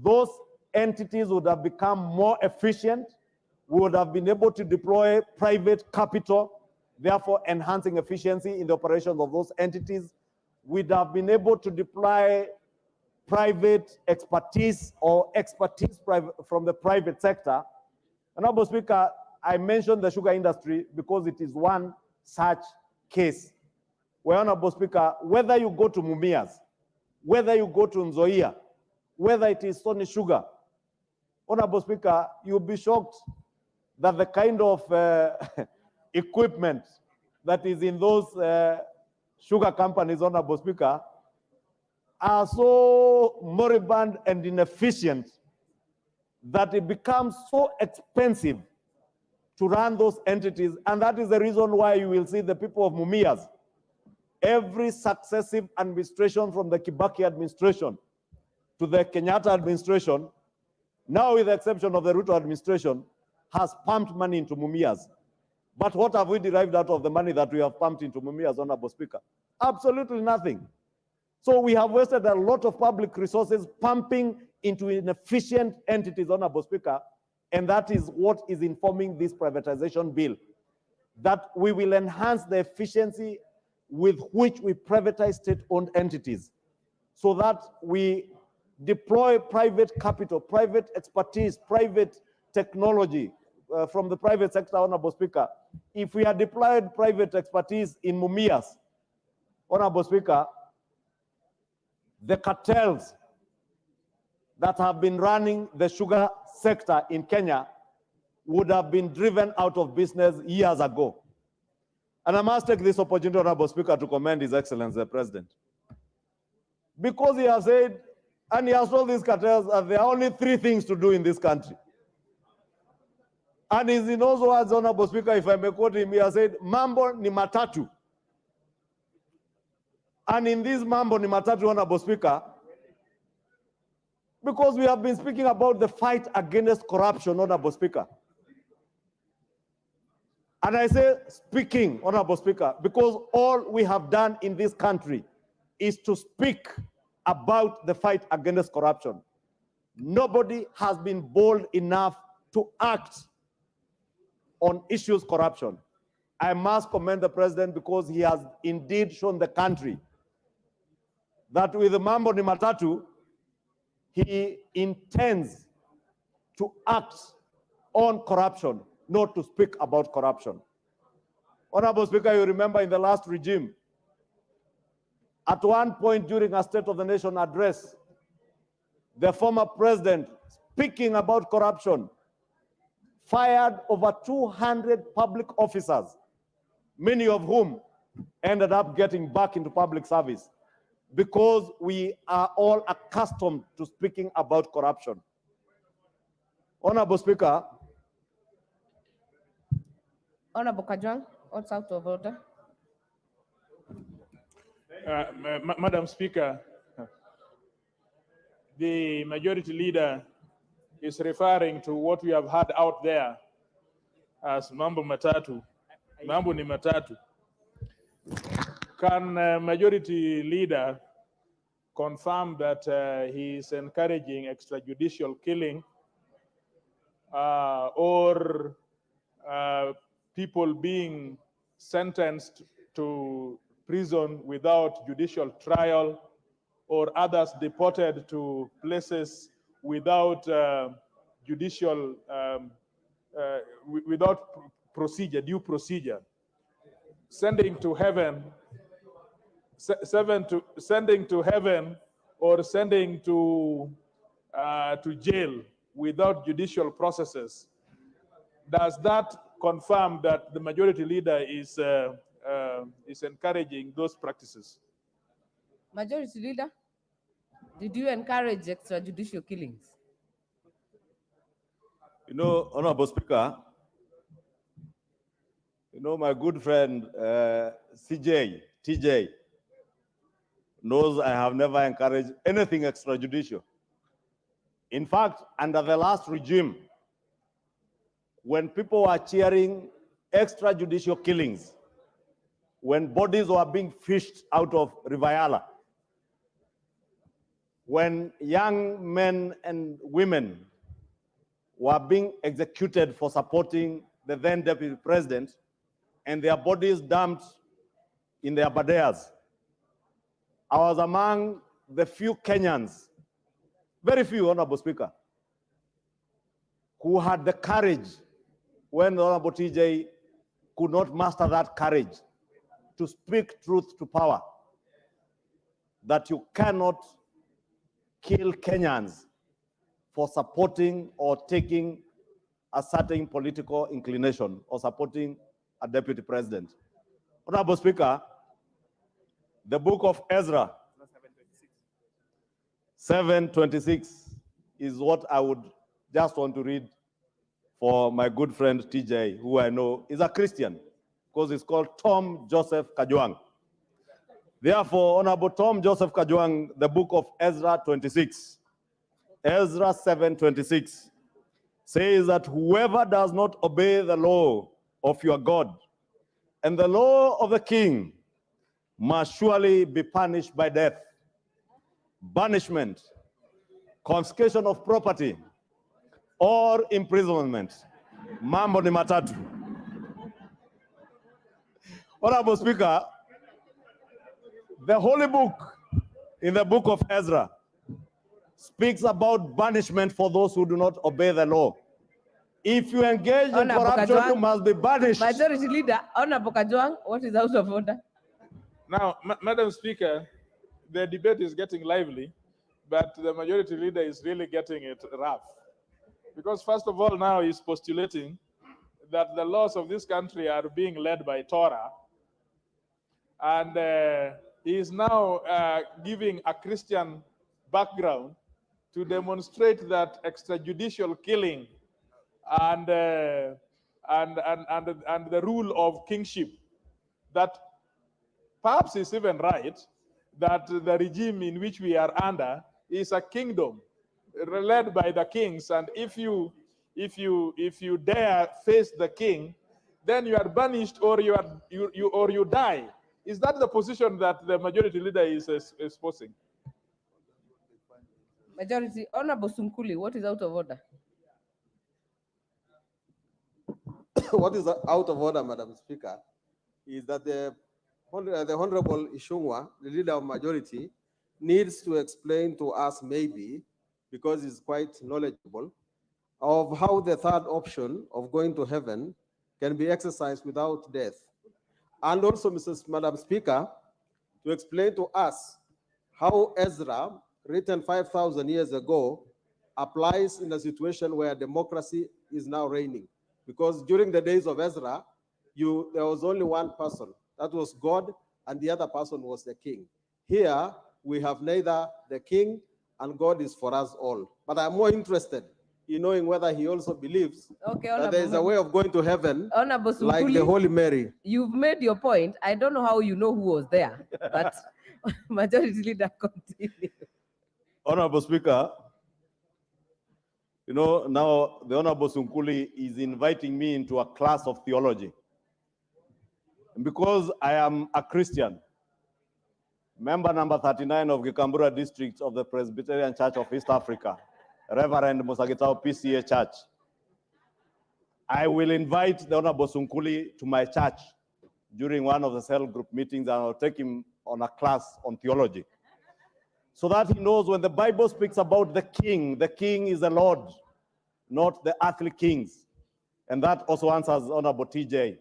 Those entities would have become more efficient. We would have been able to deploy private capital, therefore enhancing efficiency in the operations of those entities. We'd have been able to deploy private expertise or expertise from the private sector. Honorable Speaker, I mentioned the sugar industry because it is one such case where, Honorable Speaker, whether you go to Mumias, whether you go to Nzoia, whether it is Sony Sugar, Honorable Speaker, you'll be shocked that the kind of equipment that is in those sugar companies, Honorable Speaker, are so moribund and inefficient that it becomes so expensive to run those entities. And that is the reason why you will see the people of Mumias, every successive administration from the Kibaki administration to the Kenyatta administration, now with the exception of the Ruto administration, has pumped money into Mumias. But what have we derived out of the money that we have pumped into Mumias, Honorable Speaker? Absolutely nothing. So we have wasted a lot of public resources pumping into inefficient entities, Honorable Speaker, and that is what is informing this privatization bill, that we will enhance the efficiency with which we privatize state-owned entities so that we deploy private capital, private expertise, private technology, from the private sector, Honorable Speaker. If we had deployed private expertise in Mumias, Honorable Speaker, the cartels that have been running the sugar sector in Kenya would have been driven out of business years ago. And I must take this opportunity, Honorable Speaker, to commend His Excellency the President. Because he has said, and he has told these cartels that there are only 3 things to do in this country. And in those words, Honorable Speaker, if I may quote him, he has said, mambo ni matatu. And in this mambo ni matatu, Honorable Speaker, because we have been speaking about the fight against corruption, Honorable Speaker. And I say speaking, Honorable Speaker, because all we have done in this country is to speak about the fight against corruption. Nobody has been bold enough to act on issues corruption. I must commend the President because he has indeed shown the country that with the mambo ni matatu, he intends to act on corruption, not to speak about corruption. Honorable Speaker, you remember in the last regime, at one point during a State of the Nation address, the former president, speaking about corruption, fired over 200 public officers, many of whom ended up getting back into public service, because we are all accustomed to speaking about corruption. Honorable Speaker. Honorable Kajwang, what's out of order? Madam Speaker, the majority leader is referring to what we have had out there as mambo matatu. Mambo ni matatu. Can majority leader confirm that he is encouraging extrajudicial killing or people being sentenced to prison without judicial trial, or others deported to places without judicial, without procedure, due procedure, sending to heaven, sending to heaven, or sending to jail without judicial processes. Does that confirm that the majority leader is encouraging those practices? Majority leader, did you encourage extrajudicial killings? You know, Honorable Speaker, you know, my good friend TJ, knows I have never encouraged anything extrajudicial. In fact, under the last regime, when people were cheering extrajudicial killings, when bodies were being fished out of Rivayala, when young men and women were being executed for supporting the then deputy president, and their bodies dumped in their badeas, I was among the few Kenyans, very few, Honorable Speaker, who had the courage, when the Honorable TJ could not master that courage, to speak truth to power, that you cannot kill Kenyans for supporting or taking a certain political inclination or supporting a deputy president. Honorable Speaker, the book of Ezra 7:26 is what I would just want to read for my good friend TJ, who I know is a Christian, because it's called Tom Joseph Kajwang. Therefore, Honorable Tom Joseph Kajwang, the book of Ezra 26, Ezra 7:26, says that whoever does not obey the law of your God and the law of the king must surely be punished by death, banishment, confiscation of property, or imprisonment. Mambo ni matatu. Honorable Speaker, the Holy Book in the book of Ezra speaks about banishment for those who do not obey the law. If you engage in Honorable corruption, Kajwang. you must be banished. Majority Leader, Honorable Kajwang, what is out of order? Now, Madam Speaker, the debate is getting lively, but the majority leader is really getting it rough. Because first of all, now he's postulating that the laws of this country are being led by Torah, and he is now giving a Christian background to demonstrate that extrajudicial killing and the rule of kingship, that perhaps is even right, that the regime in which we are under is a kingdom led by the kings, and if you dare face the king, then you are banished or you die. Is that the position that the majority leader is espousing? Majority, Honorable Sunkuli, what is out of order? What is out of order, Madam Speaker, is that the Honorable Ishungwa, the leader of majority, needs to explain to us maybe, because he's quite knowledgeable, of how the third option of going to heaven can be exercised without death. And also, Madam Speaker, to explain to us how Ezra, written 5,000 years ago, applies in a situation where democracy is now reigning. Because during the days of Ezra, there was only one person, that was God, and the other person was the king. Here, we have neither the king and God is for us all. But I'm more interested in knowing whether he also believes that there is a way of going to heaven like the Holy Mary. You've made your point. I don't know how you know who was there, but majority leader continue. Honorable Speaker, you know, now the Honorable Sunkuli is inviting me into a class of theology. And because I am a Christian, member number 39 of Gikambura District of the Presbyterian Church of East Africa, Reverend Musagitao PCA Church, I will invite the Honorable Sunkuli to my church during one of the cell group meetings, and I'll take him on a class on theology, so that he knows when the Bible speaks about the king is the Lord, not the earthly kings. And that also answers Honorable TJ.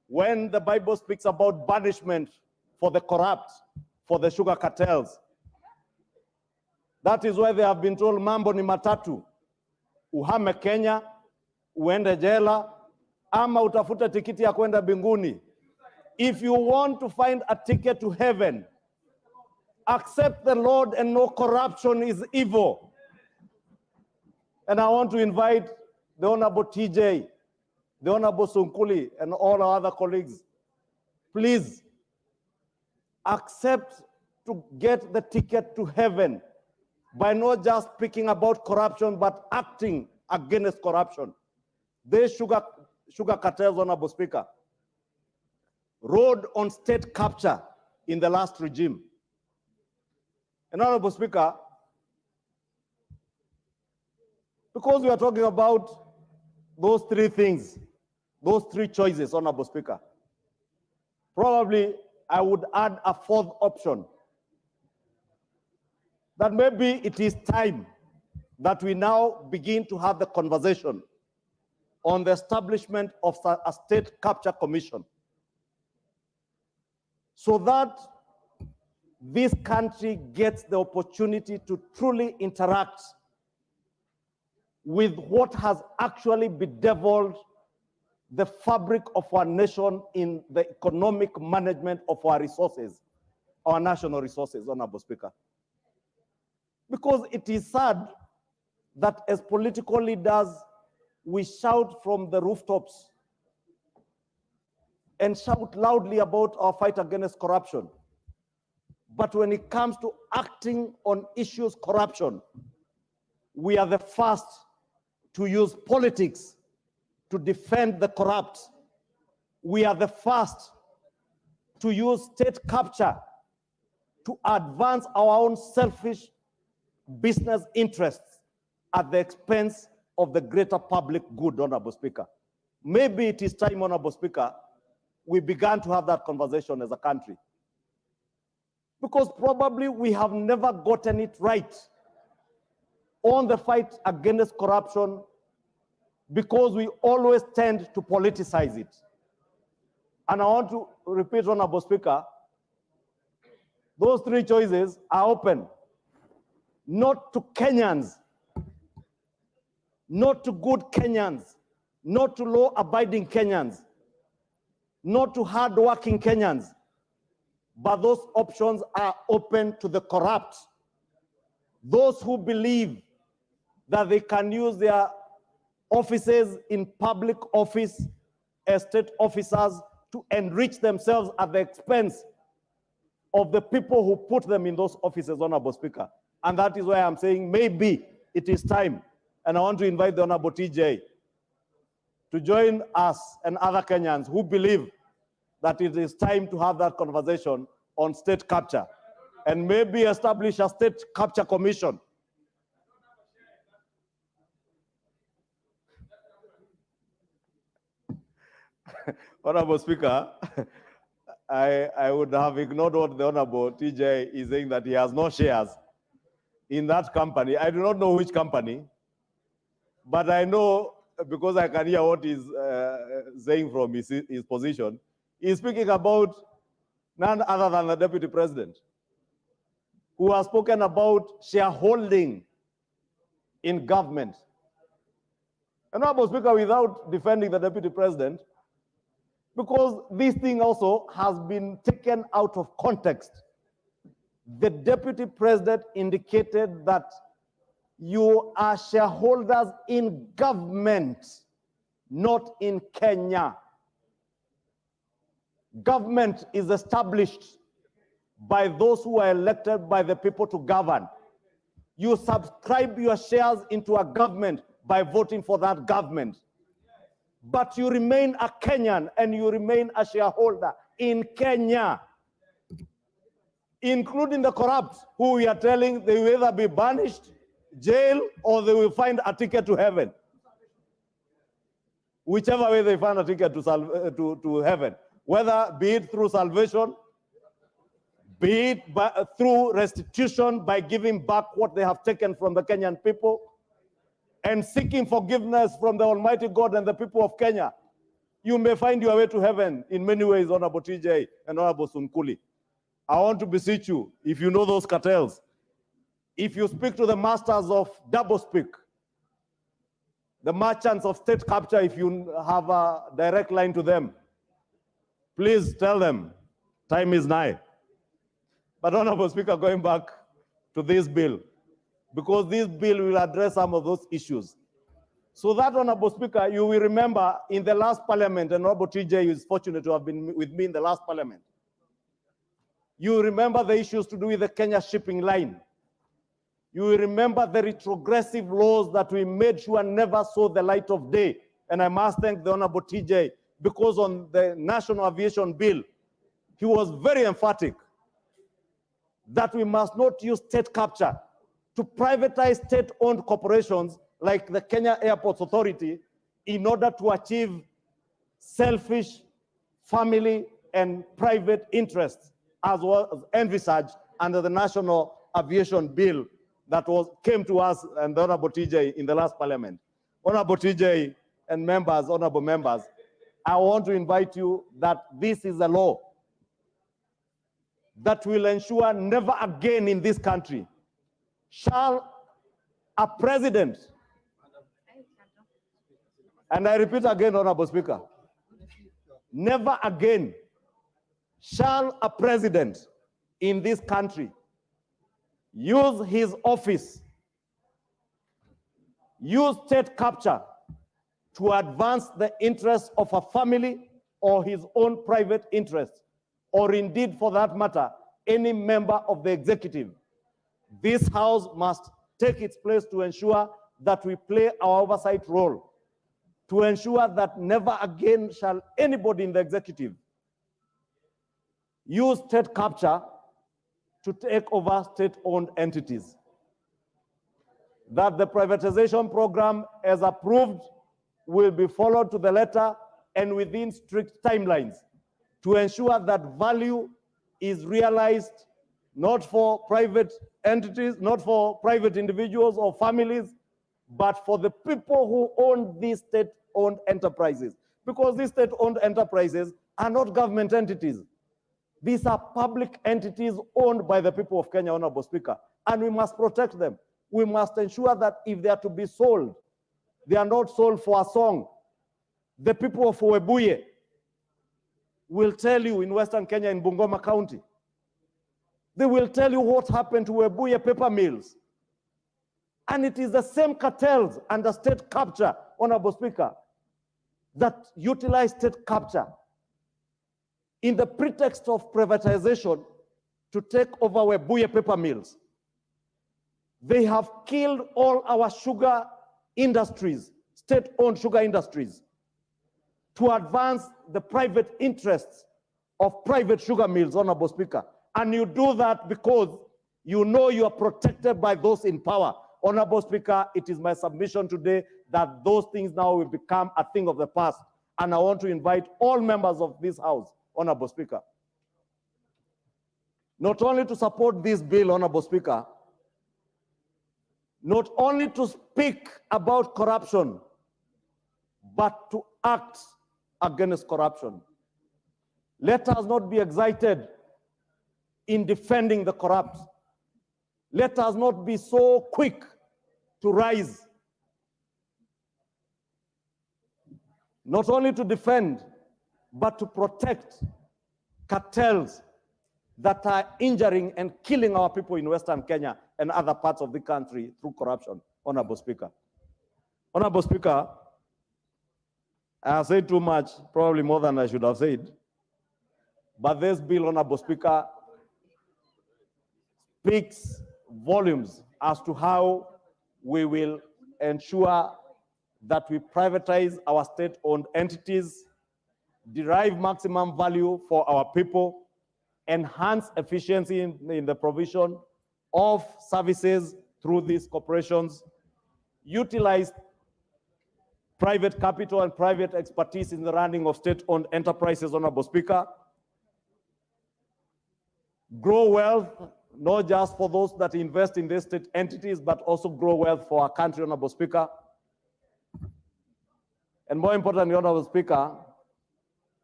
When the Bible speaks about banishment for the corrupt, for the sugar cartels, that is why they have been told mambo ni matatu, uhame Kenya, uende jela, ama utafute tikiti ya kwenda binguni. If you want to find a ticket to heaven, accept the Lord and know corruption is evil. And I want to invite the Honorable TJ, the Honorable Sunkuli, and all our other colleagues, please accept to get the ticket to heaven by not just speaking about corruption, but acting against corruption. These sugar cartels, Honorable Speaker, rode on state capture in the last regime. And Honorable Speaker, because we are talking about those three things, those three choices, Honorable Speaker, probably I would add a fourth option, that maybe it is time that we now begin to have the conversation on the establishment of a state capture commission, so that this country gets the opportunity to truly interact with what has actually bedeviled the fabric of our nation in the economic management of our resources, our national resources, Honorable Speaker. Because it is sad that as political leaders, we shout from the rooftops and shout loudly about our fight against corruption. But when it comes to acting on issues corruption, we are the first to use politics to defend the corrupt. We are the first to use state capture to advance our own selfish business interests at the expense of the greater public good, Honorable Speaker. Maybe it is time, Honorable Speaker, we began to have that conversation as a country. Because probably we have never gotten it right on the fight against corruption, because we always tend to politicize it. And I want to repeat, Honorable Speaker, those three choices are open, not to Kenyans, not to good Kenyans, not to law-abiding Kenyans, not to hard-working Kenyans, but those options are open to the corrupt, those who believe that they can use their offices in public office as state officers to enrich themselves at the expense of the people who put them in those offices, Honorable Speaker. And that is why I'm saying maybe it is time, and I want to invite the Honorable TJ to join us and other Kenyans who believe that it is time to have that conversation on state capture, and maybe establish a state capture commission. Honorable Speaker, I would have ignored what the Honorable TJ is saying, that he has no shares in that company. I do not know which company, but I know, because I can hear what he's saying from his position. He's speaking about none other than the Deputy President, who has spoken about shareholding in government. And Honorable Speaker, without defending the Deputy President, because this thing also has been taken out of context. The Deputy President indicated that you are shareholders in government, not in Kenya. Government is established by those who are elected by the people to govern. You subscribe your shares into a government by voting for that government. But you remain a Kenyan and you remain a shareholder in Kenya, including the corrupt, who we are telling they will either be banished, jail, or they will find a ticket to heaven. Whichever way they find a ticket to heaven, whether be it through salvation, be it through restitution by giving back what they have taken from the Kenyan people, and seeking forgiveness from the Almighty God and the people of Kenya. You may find your way to heaven in many ways, Honorable TJ and Honorable Sunkuli. I want to beseech you, if you know those cartels, if you speak to the masters of doublespeak, the merchants of state capture, if you have a direct line to them, please tell them time is nigh. But Honorable Speaker, going back to this bill, because this bill will address some of those issues. So that, Honorable Speaker, you will remember in the last parliament, and Honorable TJ is fortunate to have been with me in the last parliament. You remember the issues to do with the Kenya shipping line. You will remember the retrogressive laws that we made sure never saw the light of day. And I must thank the Honorable TJ, because on the National Aviation Bill, he was very emphatic that we must not use state capture to privatize state-owned corporations like the Kenya Airports Authority in order to achieve selfish family and private interests, as well as envisaged under the National Aviation Bill that came to us and the Honorable TJ in the last parliament. Honorable TJ and members, honorable members, I want to invite you that this is a law that will ensure never again in this country shall a president, and I repeat again, Honorable Speaker, never again shall a president in this country use his office, use state capture to advance the interests of a family or his own private interests, or indeed, for that matter, any member of the executive. This House must take its place to ensure that we play our oversight role, to ensure that never again shall anybody in the executive use state capture to take over state-owned entities. That the privatization program, as approved, will be followed to the letter and within strict timelines to ensure that value is realized not for private entities, not for private individuals or families, but for the people who own these state-owned enterprises, because these state-owned enterprises are not government entities. These are public entities owned by the people of Kenya, Honorable Speaker, and we must protect them. We must ensure that if they are to be sold, they are not sold for a song. The people of Webuye will tell you in Western Kenya, in Bungoma County, they will tell you what happened to Webuye paper mills. And it is the same cartels under state capture, Honorable Speaker, that utilize state capture in the pretext of privatization to take over Webuye paper mills. They have killed all our sugar industries, state-owned sugar industries, to advance the private interests of private sugar mills, Honorable Speaker. And you do that because you know you are protected by those in power. Honorable Speaker, it is my submission today that those things now will become a thing of the past. And I want to invite all members of this House, Honorable Speaker, not only to support this bill, Honorable Speaker, not only to speak about corruption, but to act against corruption. Let us not be excited in defending the corrupt. Let us not be so quick to rise. Not only to defend, but to protect cartels that are injuring and killing our people in Western Kenya and other parts of the country through corruption, Honorable Speaker. Honorable Speaker, I have said too much, probably more than I should have said, but this bill, Honorable Speaker, speaks volumes as to how we will ensure that we privatize our state-owned entities, derive maximum value for our people, enhance efficiency in the provision of services through these corporations, utilize private capital and private expertise in the running of state-owned enterprises, Honorable Speaker, grow wealth, not just for those that invest in these state entities, but also grow wealth for our country, Honorable Speaker. And more importantly, Honorable Speaker,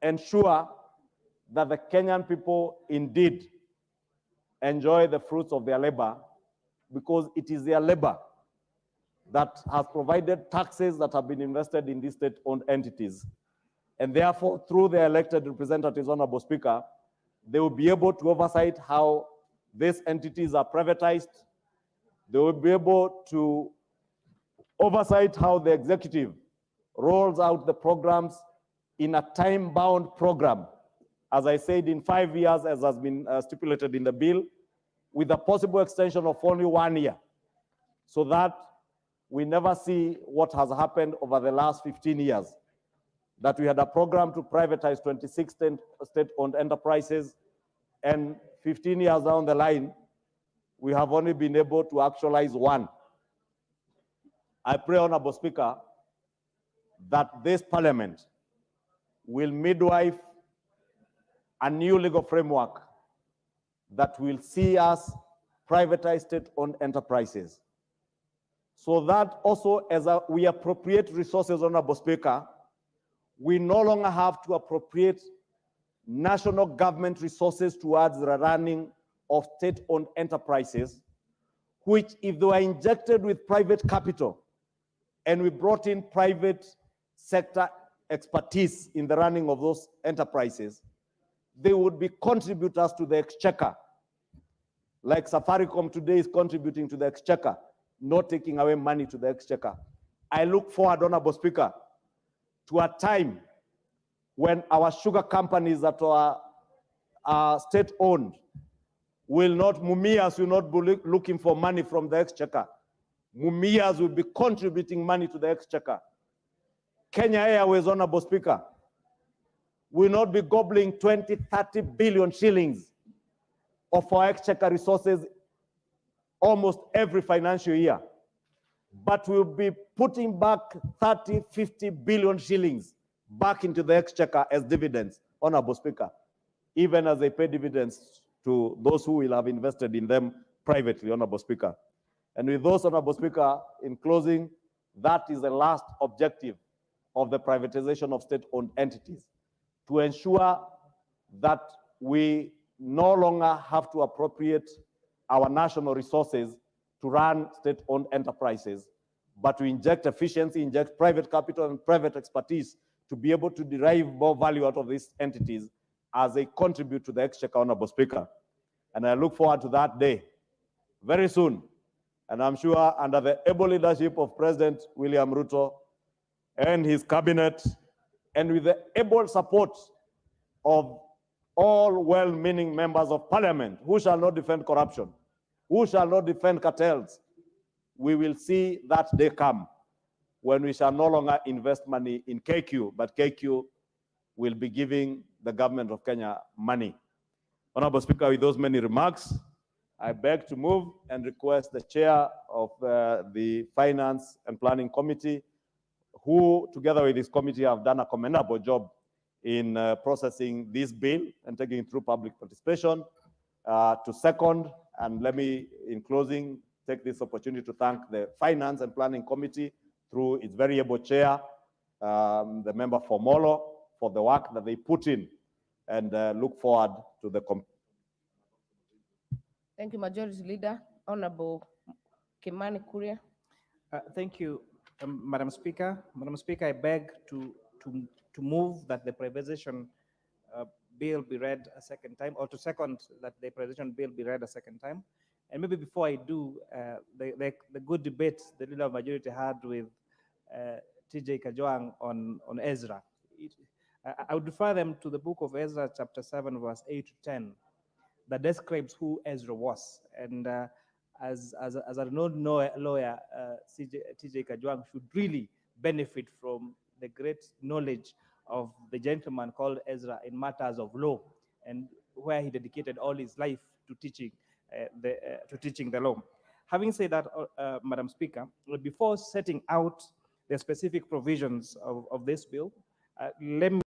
ensure that the Kenyan people indeed enjoy the fruits of their labor, because it is their labor that has provided taxes that have been invested in these state-owned entities. And therefore, through their elected representatives, Honorable Speaker, they will be able to oversight how these entities are privatized. They will be able to oversight how the executive rolls out the programs in a time-bound program. As I said, in 5 years, as has been stipulated in the bill, with a possible extension of only 1 year, so that we never see what has happened over the last 15 years, that we had a program to privatize 26 state-owned enterprises, and 15 years down the line, we have only been able to actualize one. I pray, Honorable Speaker, that this Parliament will midwife a new legal framework that will see us privatize state-owned enterprises, so that also as we appropriate resources, Honorable Speaker, we no longer have to appropriate national government resources towards the running of state-owned enterprises, which, if they were injected with private capital and we brought in private sector expertise in the running of those enterprises, they would be contributors to the exchequer. Like Safaricom today is contributing to the exchequer, not taking away money to the exchequer. I look forward, Honorable Speaker, to a time when our sugar companies that are state-owned Mumias will not be looking for money from the exchequer. Mumias will be contributing money to the exchequer. Kenya Airways, Honorable Speaker, will not be gobbling 20, 30 billion shillings of our exchequer resources almost every financial year, but we'll be putting back 30, 50 billion shillings back into the exchequer as dividends, Honorable Speaker, even as they pay dividends to those who will have invested in them privately, Honorable Speaker. And with those, Honorable Speaker, in closing, That is the last objective of the privatization of state-owned entities, to ensure that we no longer have to appropriate our national resources to run state-owned enterprises, but to inject efficiency, inject private capital and private expertise to be able to derive more value out of these entities as they contribute to the exchequer, Honorable Speaker. And I look forward to that day very soon. And I'm sure under the able leadership of President William Ruto and his cabinet, and with the able support of all well-meaning members of parliament who shall not defend corruption, who shall not defend cartels, we will see that day come when we shall no longer invest money in KQ, but KQ will be giving the government of Kenya money. Honorable Speaker, with those many remarks, I beg to move and request the chair of the Finance and Planning Committee, who together with this committee have done a commendable job in processing this bill and taking it through public participation, to second. And let me, in closing, take this opportunity to thank the Finance and Planning Committee through its very able chair, the member for Molo, for the work that they put in, and look forward to the Thank you, Majority Leader. Honorable Kimani Kuria. Thank you, Madam Speaker. Madam Speaker, I beg to move that the privatization bill be read a second time, or to second that the privatization bill be read a second time. And maybe before I do, the good debate the leader of majority had with TJ Kajwang on Ezra. I would refer them to the book of Ezra, chapter 7, verse 8 to 10, that describes who Ezra was. And as a renowned lawyer, TJ Kajwang should really benefit from the great knowledge of the gentleman called Ezra in matters of law, and where he dedicated all his life to teaching the law. Having said that, Madam Speaker, before setting out the specific provisions of this bill, let me